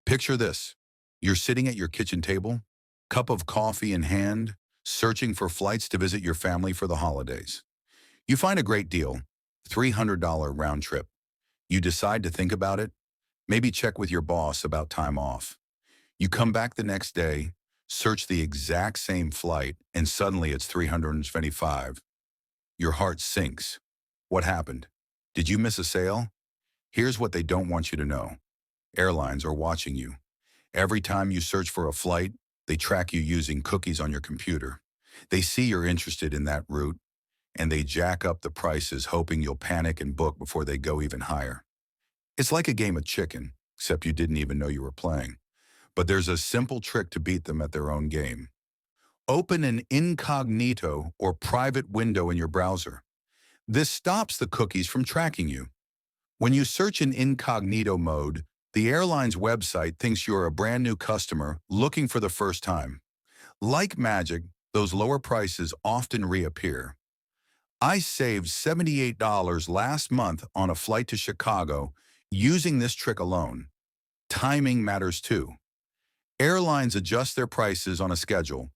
Picture this. You're sitting at your kitchen table, cup of coffee in hand, searching for flights to visit your family for the holidays. You find a great deal, $300 round trip. You decide to think about it, maybe check with your boss about time off. You come back the next day, search the exact same flight, and suddenly it's 325. Your heart sinks. What happened? Did you miss a sale? Here's what they don't want you to know. Airlines are watching you. Every time you search for a flight, they track you using cookies on your computer. They see you're interested in that route, and they jack up the prices hoping you'll panic and book before they go even higher. It's like a game of chicken, except you didn't even know you were playing. But there's a simple trick to beat them at their own game. Open an incognito or private window in your browser. This stops the cookies from tracking you. When you search in incognito mode, the airline's website thinks you're a brand new customer looking for the first time. Like magic, those lower prices often reappear. I saved $78 last month on a flight to Chicago using this trick alone. Timing matters too. Airlines adjust their prices on a schedule.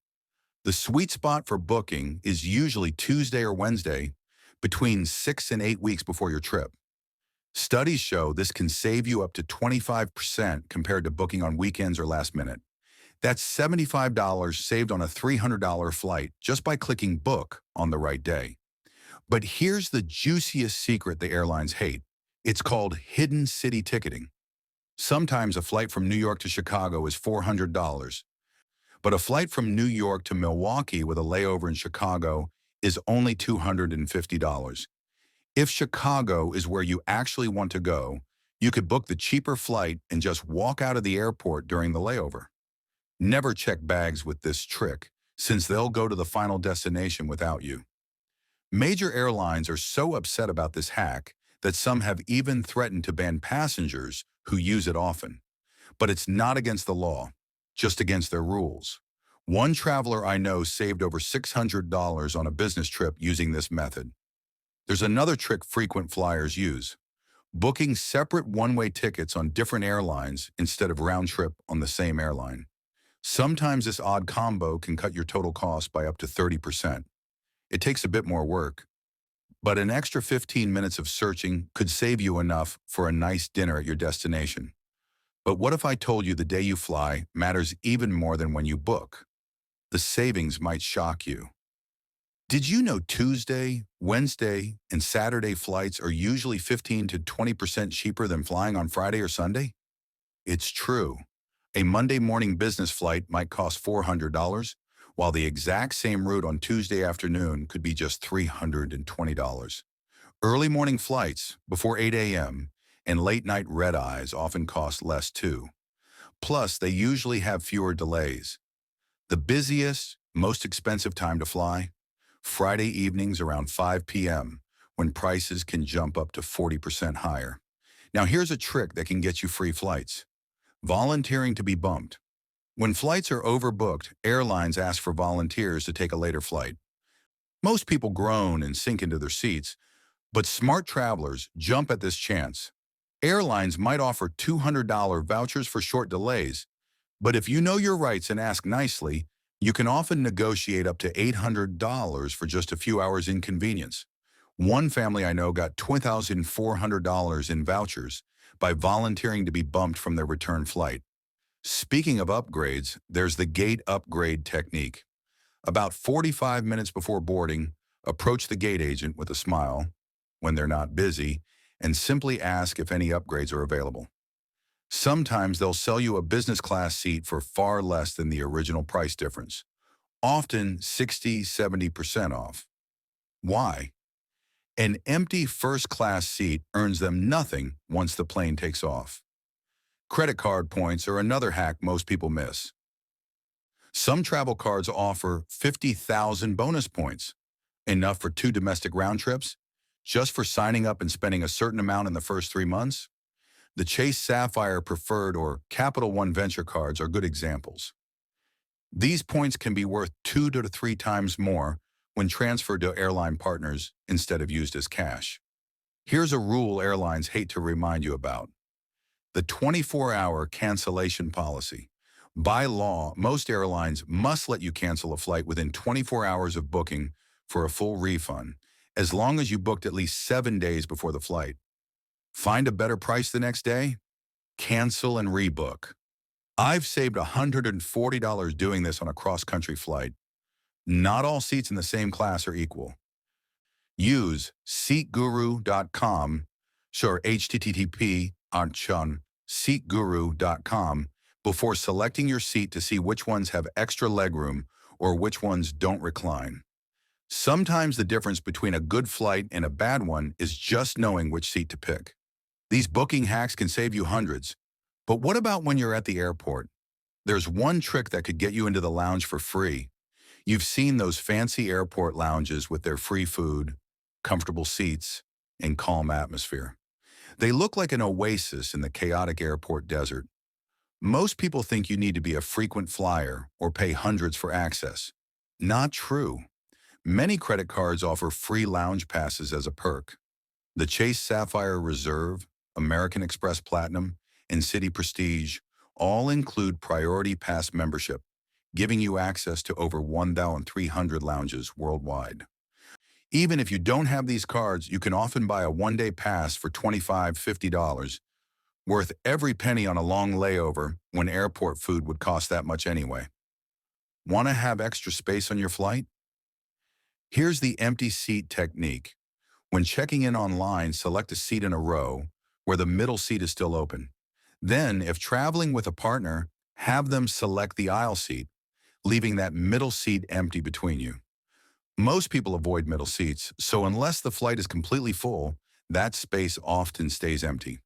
The sweet spot for booking is usually Tuesday or Wednesday, between 6 and 8 weeks before your trip. Studies show this can save you up to 25% compared to booking on weekends or last minute. That's $75 saved on a $300 flight just by clicking book on the right day. But here's the juiciest secret the airlines hate. It's called hidden city ticketing. Sometimes a flight from New York to Chicago is $400, but a flight from New York to Milwaukee with a layover in Chicago is only $250. If Chicago is where you actually want to go, you could book the cheaper flight and just walk out of the airport during the layover. Never check bags with this trick, since they'll go to the final destination without you. Major airlines are so upset about this hack that some have even threatened to ban passengers who use it often. But it's not against the law, just against their rules. One traveler I know saved over $600 on a business trip using this method. There's another trick frequent flyers use: booking separate one-way tickets on different airlines instead of round trip on the same airline. Sometimes this odd combo can cut your total cost by up to 30%. It takes a bit more work, but an extra 15 minutes of searching could save you enough for a nice dinner at your destination. But what if I told you the day you fly matters even more than when you book? The savings might shock you. Did you know Tuesday, Wednesday, and Saturday flights are usually 15 to 20% cheaper than flying on Friday or Sunday? It's true. A Monday morning business flight might cost $400, while the exact same route on Tuesday afternoon could be just $320. Early morning flights, before 8 a.m., and late night red-eyes often cost less too. Plus, they usually have fewer delays. The busiest, most expensive time to fly? Friday evenings around 5 p.m., when prices can jump up to 40% higher. Now here's a trick that can get you free flights. Volunteering to be bumped. When flights are overbooked, airlines ask for volunteers to take a later flight. Most people groan and sink into their seats, but smart travelers jump at this chance. Airlines might offer $200 vouchers for short delays, but if you know your rights and ask nicely, you can often negotiate up to $800 for just a few hours inconvenience. One family I know got $2,400 in vouchers by volunteering to be bumped from their return flight. Speaking of upgrades, there's the gate upgrade technique. About 45 minutes before boarding, approach the gate agent with a smile, when they're not busy, and simply ask if any upgrades are available. Sometimes they'll sell you a business class seat for far less than the original price difference, often 60–70% off. Why? An empty first class seat earns them nothing once the plane takes off. Credit card points are another hack most people miss. Some travel cards offer 50,000 bonus points, enough for 2 domestic round trips, just for signing up and spending a certain amount in the first 3 months. The Chase Sapphire Preferred or Capital One Venture cards are good examples. These points can be worth 2 to 3 times more when transferred to airline partners instead of used as cash. Here's a rule airlines hate to remind you about. The 24-hour cancellation policy. By law, most airlines must let you cancel a flight within 24 hours of booking for a full refund, as long as you booked at least 7 days before the flight. Find a better price the next day? Cancel and rebook. I've saved $140 doing this on a cross-country flight. Not all seats in the same class are equal. Use seatguru.com, sure, http seatguru.com, before selecting your seat to see which ones have extra legroom or which ones don't recline. Sometimes the difference between a good flight and a bad one is just knowing which seat to pick. These booking hacks can save you hundreds. But what about when you're at the airport? There's one trick that could get you into the lounge for free. You've seen those fancy airport lounges with their free food, comfortable seats, and calm atmosphere. They look like an oasis in the chaotic airport desert. Most people think you need to be a frequent flyer or pay hundreds for access. Not true. Many credit cards offer free lounge passes as a perk. The Chase Sapphire Reserve, American Express Platinum, and City Prestige all include Priority Pass membership, giving you access to over 1,300 lounges worldwide. Even if you don't have these cards, you can often buy a one-day pass for $25, $50, worth every penny on a long layover when airport food would cost that much anyway. Want to have extra space on your flight? Here's the empty seat technique. When checking in online, select a seat in a row where the middle seat is still open. Then, if traveling with a partner, have them select the aisle seat, leaving that middle seat empty between you. Most people avoid middle seats, so unless the flight is completely full, that space often stays empty.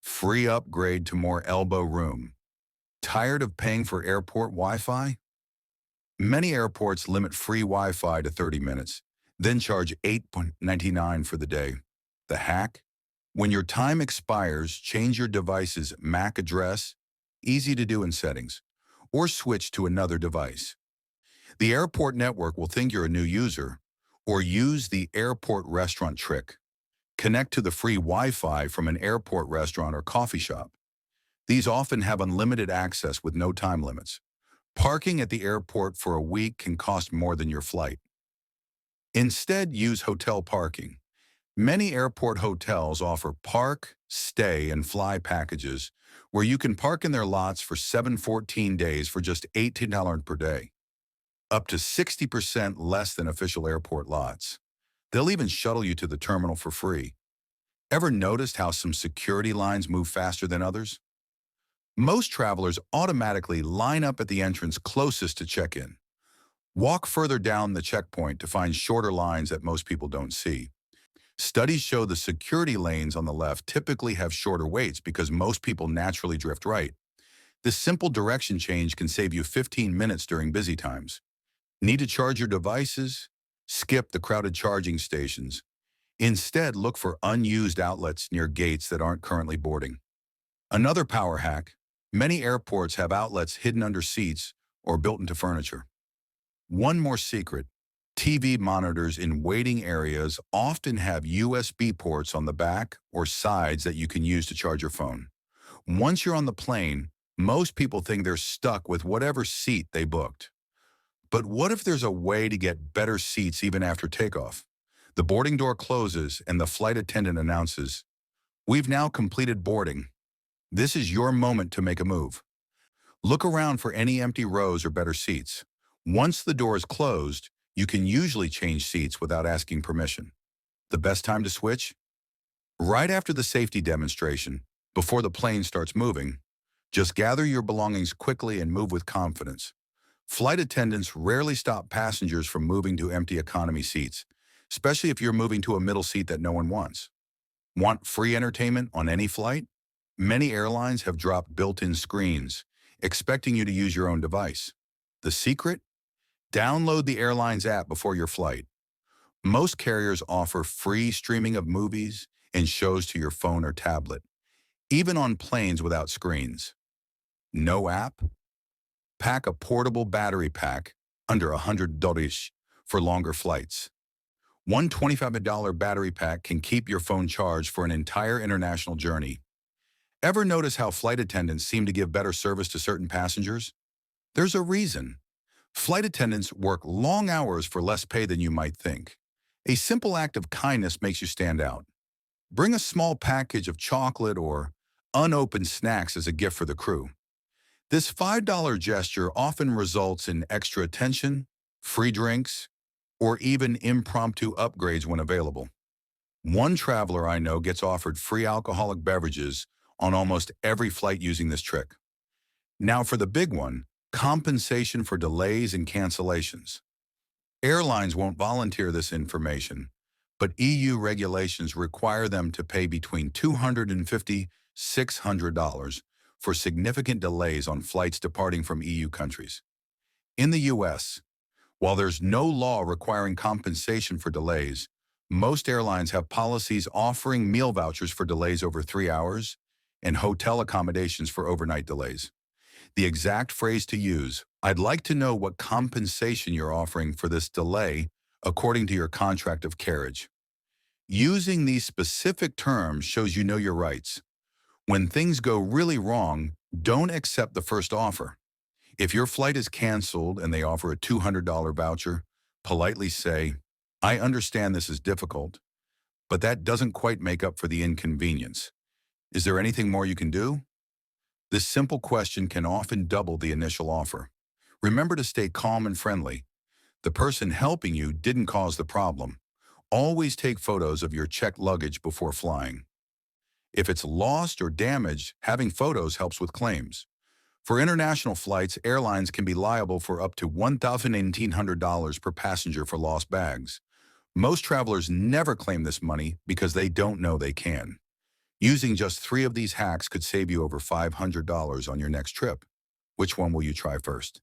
Free upgrade to more elbow room. Tired of paying for airport Wi-Fi? Many airports limit free Wi-Fi to 30 minutes, then charge $8.99 for the day. The hack? When your time expires, change your device's MAC address, easy to do in settings, or switch to another device. The airport network will think you're a new user, or use the airport restaurant trick. Connect to the free Wi-Fi from an airport restaurant or coffee shop. These often have unlimited access with no time limits. Parking at the airport for a week can cost more than your flight. Instead, use hotel parking. Many airport hotels offer park, stay, and fly packages where you can park in their lots for 7-14 days for just $18 per day, up to 60% less than official airport lots. They'll even shuttle you to the terminal for free. Ever noticed how some security lines move faster than others? Most travelers automatically line up at the entrance closest to check-in. Walk further down the checkpoint to find shorter lines that most people don't see. Studies show the security lanes on the left typically have shorter waits because most people naturally drift right. This simple direction change can save you 15 minutes during busy times. Need to charge your devices? Skip the crowded charging stations. Instead, look for unused outlets near gates that aren't currently boarding. Another power hack: many airports have outlets hidden under seats or built into furniture. One more secret: TV monitors in waiting areas often have USB ports on the back or sides that you can use to charge your phone. Once you're on the plane, most people think they're stuck with whatever seat they booked. But what if there's a way to get better seats even after takeoff? The boarding door closes and the flight attendant announces, "We've now completed boarding." This is your moment to make a move. Look around for any empty rows or better seats. Once the door is closed, you can usually change seats without asking permission. The best time to switch? Right after the safety demonstration, before the plane starts moving. Just gather your belongings quickly and move with confidence. Flight attendants rarely stop passengers from moving to empty economy seats, especially if you're moving to a middle seat that no one wants. Want free entertainment on any flight? Many airlines have dropped built-in screens, expecting you to use your own device. The secret? Download the airline's app before your flight. Most carriers offer free streaming of movies and shows to your phone or tablet, even on planes without screens. No app? Pack a portable battery pack under $100 for longer flights. One $25 battery pack can keep your phone charged for an entire international journey. Ever notice how flight attendants seem to give better service to certain passengers? There's a reason. Flight attendants work long hours for less pay than you might think. A simple act of kindness makes you stand out. Bring a small package of chocolate or unopened snacks as a gift for the crew. This $5 gesture often results in extra attention, free drinks, or even impromptu upgrades when available. One traveler I know gets offered free alcoholic beverages on almost every flight using this trick. Now for the big one, compensation for delays and cancellations. Airlines won't volunteer this information, but EU regulations require them to pay between $250 to $600 for significant delays on flights departing from EU countries. In the US, while there's no law requiring compensation for delays, most airlines have policies offering meal vouchers for delays over 3 hours and hotel accommodations for overnight delays. The exact phrase to use, "I'd like to know what compensation you're offering for this delay according to your contract of carriage." Using these specific terms shows you know your rights. When things go really wrong, don't accept the first offer. If your flight is canceled and they offer a $200 voucher, politely say, "I understand this is difficult, but that doesn't quite make up for the inconvenience. Is there anything more you can do?" This simple question can often double the initial offer. Remember to stay calm and friendly. The person helping you didn't cause the problem. Always take photos of your checked luggage before flying. If it's lost or damaged, having photos helps with claims. For international flights, airlines can be liable for up to $1,800 per passenger for lost bags. Most travelers never claim this money because they don't know they can. Using just 3 of these hacks could save you over $500 on your next trip. Which one will you try first?